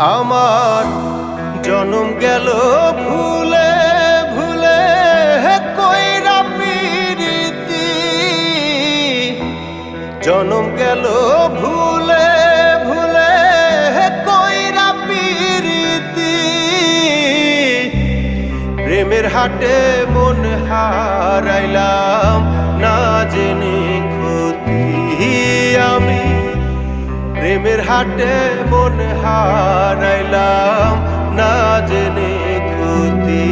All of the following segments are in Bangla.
আমার জনম গেল ভুলে ভুলে কইরা পিরিতি, জনম গেল ভুলে ভুলে কইরা পিরিতি। প্রেমের হাটে মন হারাইলাম না জেনে ক্ষতি আমি, প্রেমের হাটে মন হারাইলাম না জেনে ক্ষতি।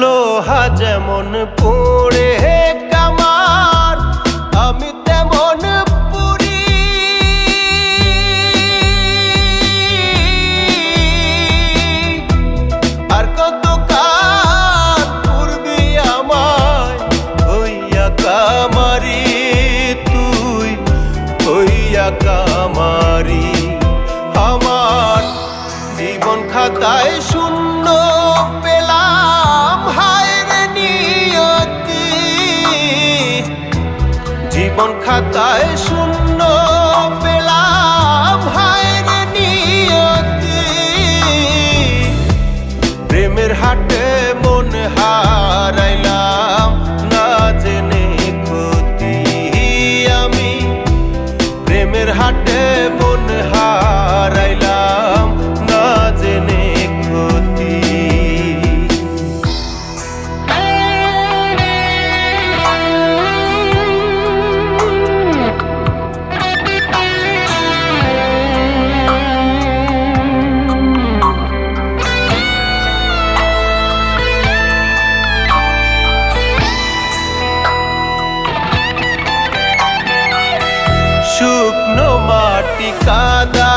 লোহা যেমন পড়ে কামার, আমি তেমন পুরি। আর কত কাল পূর্বি আমায় হইয়া কামারি, তুই হইয়া কামারি। আমার জীবন খাতায় শূন্য পেলাম হায়রে নিয়তি, জীবন খাতায় শূন্য পেলাম হায়রে নিয়তি। প্রেমের হাটে মন হারাইলাম না জেনে ক্ষতি আমি, প্রেমের হাটে মন হারাইলাম না জেনে ক্ষতি। শুকনো মাটি কাদা